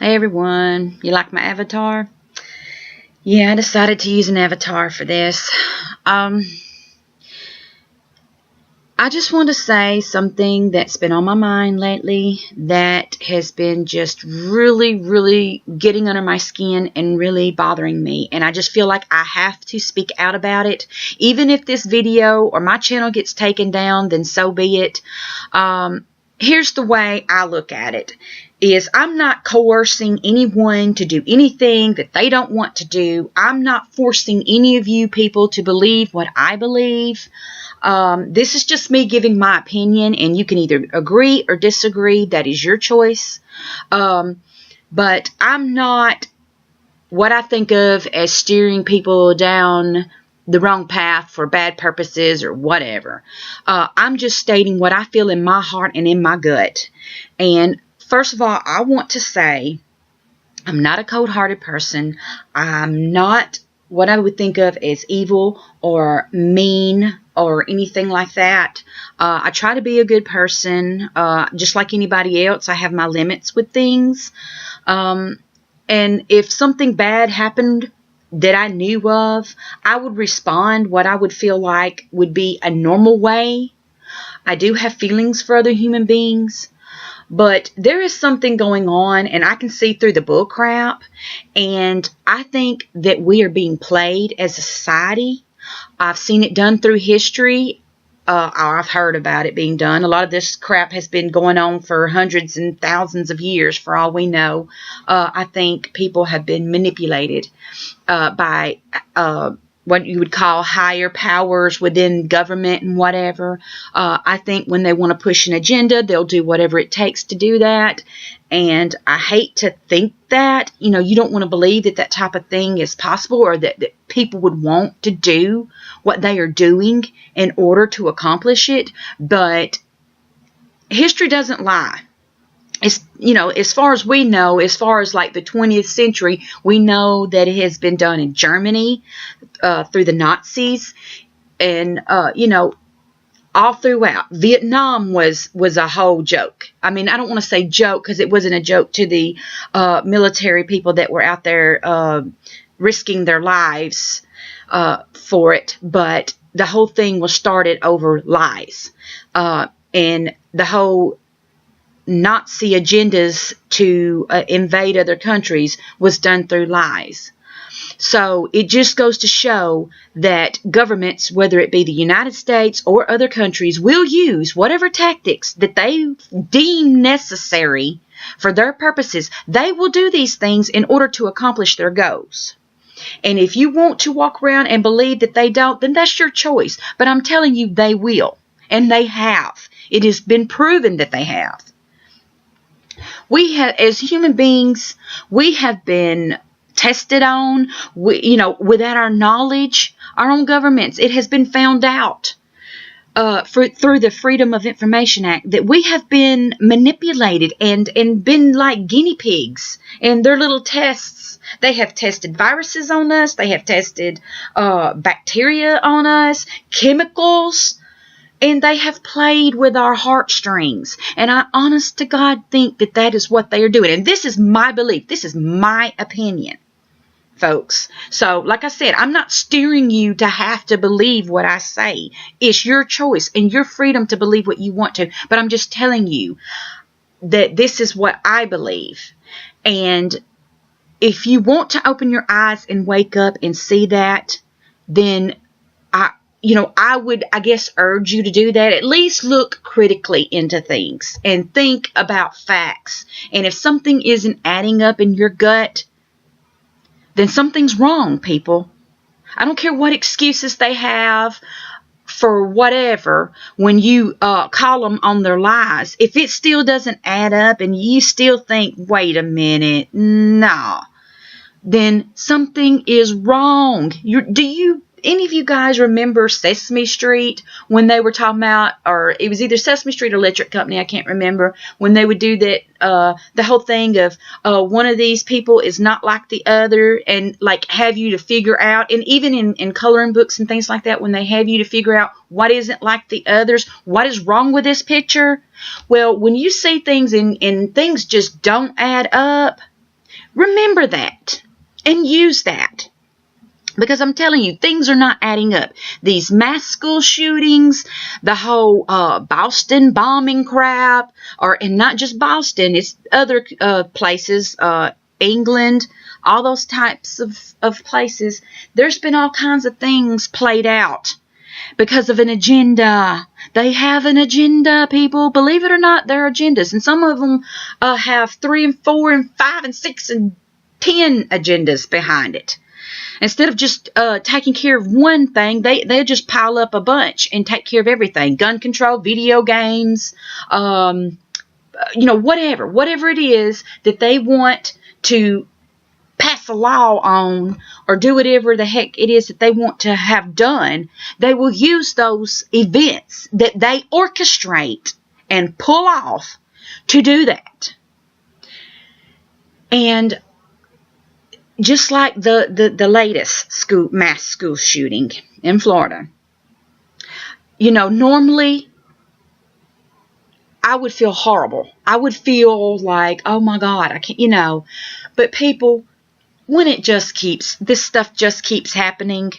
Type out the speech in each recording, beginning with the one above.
Hey everyone, you like my avatar? Yeah, I decided to use an avatar for this. I just want to say something that's been on my mind lately that has been just really getting under my skin and really bothering me. And I just feel like I have to speak out about it. Even if this video or my channel gets taken down, then so be it. Here's the way I look at it. Is I'm not coercing anyone to do anything that they don't want to do. I'm not forcing any of you people to believe what I believe. This is just me giving my opinion, and you can either agree or disagree. That is your choice. But I'm not what I think of as steering people down the wrong path for bad purposes or whatever. I'm just stating what I feel in my heart and in my gut. And first of all, I want to say I'm not a cold-hearted person. I'm not what I would think of as evil or mean or anything like that. I try to be a good person. Just like anybody else, I have my limits with things. And if something bad happened that I knew of, I would respond what I would feel like would be a normal way. I do have feelings for other human beings. But there is something going on, and I can see through the bull crap, and I think that we are being played as a society. I've seen it done through history. I've heard about it being done. A lot of this crap has been going on for hundreds and thousands of years, for all we know. I think people have been manipulated by what you would call higher powers within government and whatever. I think when they want to push an agenda, they'll do whatever it takes to do that. And I hate to think that, you don't want to believe that that type of thing is possible, or that people would want to do what they are doing in order to accomplish it. But history doesn't lie. It's, as far as we know, as far as like the 20th century, we know that it has been done in Germany through the Nazis, and, all throughout. Vietnam was a whole joke. I mean, I don't want to say joke because it wasn't a joke to the military people that were out there risking their lives for it, but the whole thing was started over lies. And the whole Nazi agendas to invade other countries was done through lies. So it just goes to show that governments, whether it be the United States or other countries, will use whatever tactics that they deem necessary for their purposes. They will do these things in order to accomplish their goals. And if you want to walk around and believe that they don't, then that's your choice. But I'm telling you, they will. And they have. It has been proven that they have. We have, as human beings, we have been tested on, without our knowledge, our own governments. It has been found out through the Freedom of Information Act that we have been manipulated and been like guinea pigs in their little tests. They have tested viruses on us. They have tested bacteria on us, chemicals. And they have played with our heartstrings. And I, honest to God, think that that is what they are doing. And this is my belief. This is my opinion, folks. So, like I said, I'm not steering you to have to believe what I say. It's your choice and your freedom to believe what you want to. But I'm just telling you that this is what I believe. And if you want to open your eyes and wake up and see that, then I would, I guess, urge you to do that. At least look critically into things and think about facts. And if something isn't adding up in your gut, then something's wrong, people. I don't care what excuses they have for whatever when you call them on their lies. If it still doesn't add up and you still think, wait a minute, no, then something is wrong. Any of you guys remember Sesame Street when they were talking about, or it was either Sesame Street or Electric Company, I can't remember, when they would do that, the whole thing of one of these people is not like the other, and like have you to figure out, and even in coloring books and things like that, when they have you to figure out what isn't like the others, what is wrong with this picture. Well, when you see things and things just don't add up, Remember that and use that. Because I'm telling you, things are not adding up. These mass school shootings, the whole Boston bombing crap, and not just Boston, it's other places, England, all those types of places. There's been all kinds of things played out because of an agenda. They have an agenda, people. Believe it or not, they're agendas. And some of them have 3 and 4 and 5 and 6 and 10 agendas behind it. Instead of just taking care of one thing, they just pile up a bunch and take care of everything. Gun control, video games, whatever it is that they want to pass a law on or do whatever the heck it is that they want to have done, they will use those events that they orchestrate and pull off to do that. And just like the latest mass school shooting in Florida, normally I would feel horrible. I would feel like, oh my God, I can't, but people, when this stuff just keeps happening,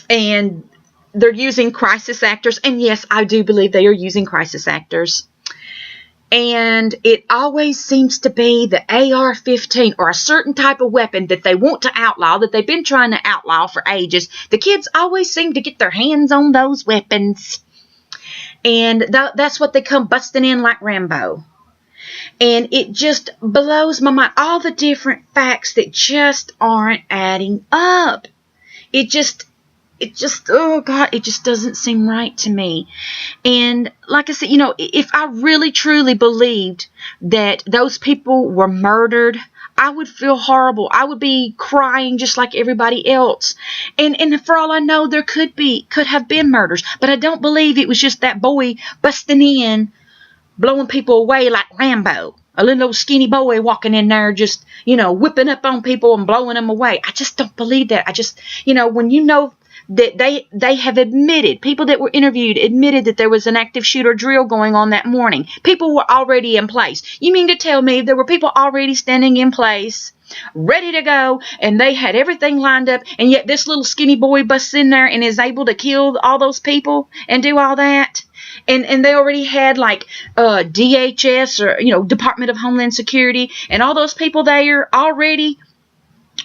and they're using crisis actors, and yes, I do believe they are using crisis actors. And it always seems to be the AR-15 or a certain type of weapon that they want to outlaw, that they've been trying to outlaw for ages. The kids always seem to get their hands on those weapons. And that's what they come busting in like Rambo. And it just blows my mind. All the different facts that just aren't adding up. It just, oh God, it just doesn't seem right to me. And like I said, if I really truly believed that those people were murdered, I would feel horrible. I would be crying just like everybody else. And for all I know, there could have been murders, but I don't believe it was just that boy busting in, blowing people away like Rambo. A little skinny boy walking in there just, whipping up on people and blowing them away. I just don't believe that. I just, when that they have admitted, people that were interviewed admitted that there was an active shooter drill going on that morning. People were already in place. You mean to tell me there were people already standing in place, ready to go, and they had everything lined up, and yet this little skinny boy busts in there and is able to kill all those people and do all that? And they already had like DHS or, Department of Homeland Security and all those people there already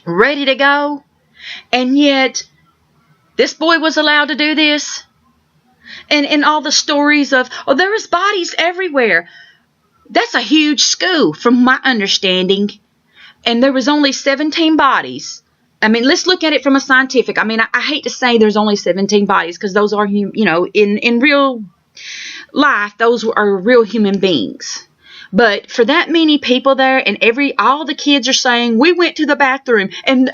ready to go. And yet this boy was allowed to do this. And all the stories of, there was bodies everywhere. That's a huge school from my understanding. And there was only 17 bodies. I mean, let's look at it from a scientific. I mean, I hate to say there's only 17 bodies because those are, in real life, those are real human beings. But for that many people there, and all the kids are saying, we went to the bathroom, and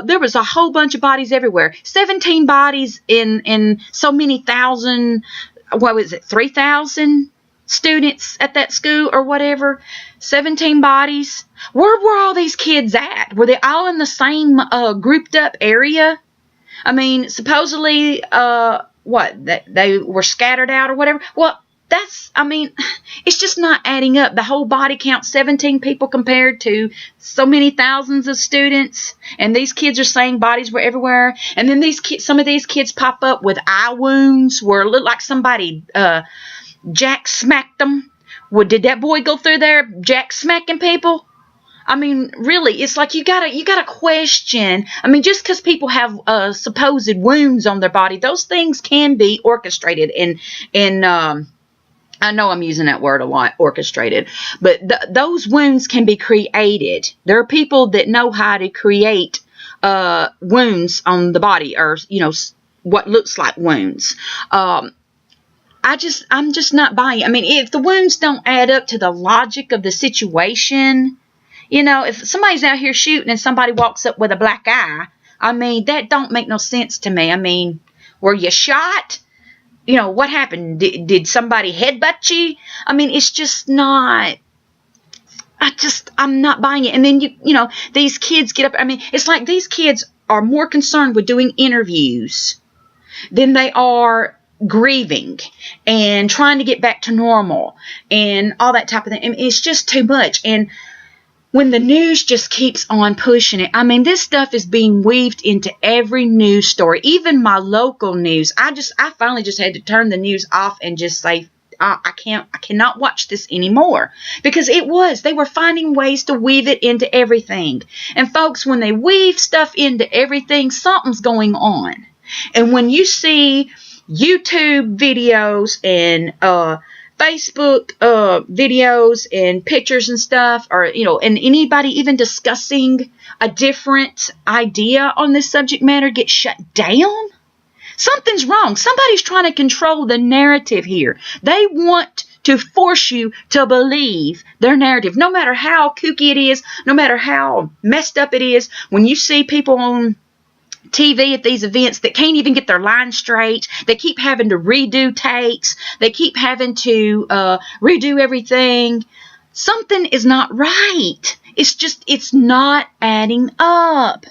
there was a whole bunch of bodies everywhere. 17 bodies in so many thousand, 3,000 students at that school or whatever. 17 bodies. Where were all these kids at? Were they all in the same grouped up area? I mean, supposedly, that they were scattered out or whatever. Well, it's just not adding up. The whole body count, 17 people compared to so many thousands of students. And these kids are saying bodies were everywhere. And then some of these kids pop up with eye wounds where it looked like somebody jack smacked them. Well, did that boy go through there jack smacking people? I mean, really, it's like you gotta question. I mean, just because people have supposed wounds on their body, those things can be orchestrated and I know I'm using that word a lot, orchestrated, but those wounds can be created. There are people that know how to create wounds on the body, or what looks like wounds. I'm just not buying. I mean, if the wounds don't add up to the logic of the situation, if somebody's out here shooting and somebody walks up with a black eye, I mean, that don't make no sense to me. I mean, were you shot? What happened? Did somebody headbutt you? I mean, it's just not, I'm not buying it. And then, these kids get up. I mean, it's like these kids are more concerned with doing interviews than they are grieving and trying to get back to normal and all that type of thing. I mean, it's just too much. And when the news just keeps on pushing it. I mean, this stuff is being weaved into every news story, even my local news. I finally just had to turn the news off and just say, I cannot watch this anymore, because they were finding ways to weave it into everything. And folks, when they weave stuff into everything, something's going on. And when you see YouTube videos and Facebook videos and pictures and stuff, or, and anybody even discussing a different idea on this subject matter get shut down, something's wrong. Somebody's trying to control the narrative here. They want to force you to believe their narrative, no matter how kooky it is, no matter how messed up it is. When you see people on TV at these events that can't even get their line straight, they keep having to redo takes, they keep having to redo everything. Something is not right. It's not adding up.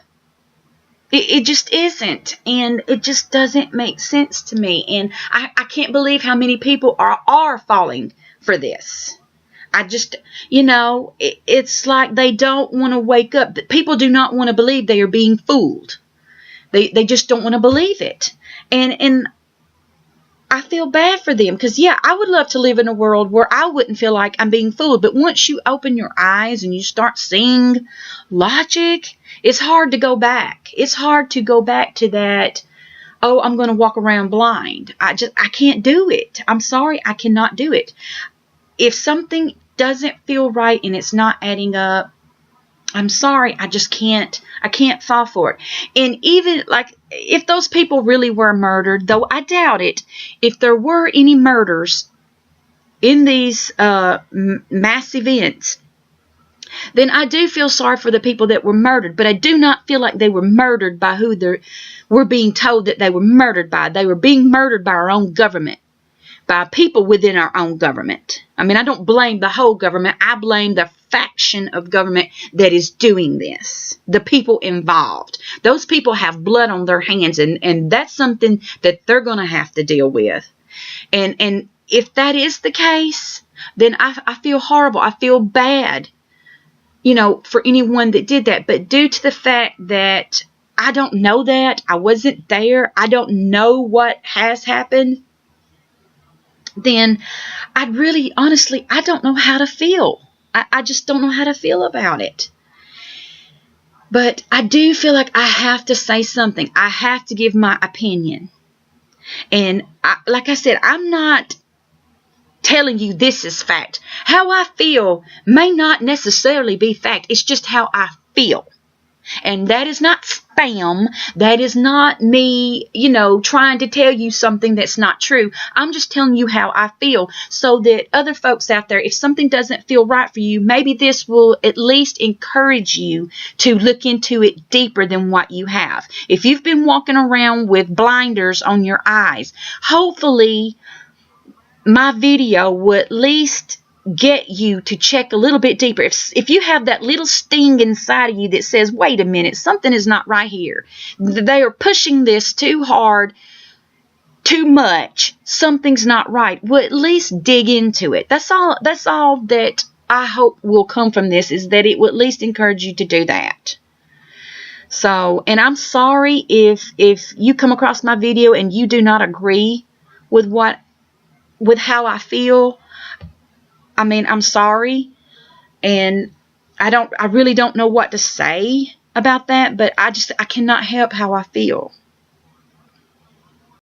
It just isn't, and it just doesn't make sense to me. And I can't believe how many people are falling for this. I just, it's like they don't want to wake up. People do not want to believe they are being fooled. They just don't want to believe it. And I feel bad for them, because, yeah, I would love to live in a world where I wouldn't feel like I'm being fooled. But once you open your eyes and you start seeing logic, it's hard to go back. It's hard to go back to that, oh, I'm going to walk around blind. I can't do it. I'm sorry, I cannot do it. If something doesn't feel right and it's not adding up, I'm sorry, I just can't. I can't fall for it. And even like if those people really were murdered, though I doubt it, if there were any murders in these mass events, then I do feel sorry for the people that were murdered. But I do not feel like they were murdered by who we're being told that they were murdered by. They were being murdered by our own government, by people within our own government. I mean, I don't blame the whole government. I blame the faction of government that is doing this. The people involved. Those people have blood on their hands, and that's something that they're going to have to deal with. And if that is the case, then I feel horrible. I feel bad, for anyone that did that. But due to the fact that I don't know that, I wasn't there, I don't know what has happened, then honestly, I don't know how to feel. I just don't know how to feel about it. But I do feel like I have to say something. I have to give my opinion. And like I said, I'm not telling you this is fact. How I feel may not necessarily be fact. It's just how I feel. And that is not spam. That is not me, trying to tell you something that's not true. I'm just telling you how I feel, so that other folks out there, if something doesn't feel right for you, maybe this will at least encourage you to look into it deeper than what you have. If you've been walking around with blinders on your eyes, hopefully my video will at least get you to check a little bit deeper. If you have that little sting inside of you that says, wait a minute, something is not right here. They are pushing this too hard, too much. Something's not right. Well, at least dig into it. That's all that I hope will come from this, is that it will at least encourage you to do that. So, and I'm sorry if you come across my video and you do not agree with how I feel. I mean, I'm sorry, and I really don't know what to say about that, but I cannot help how I feel.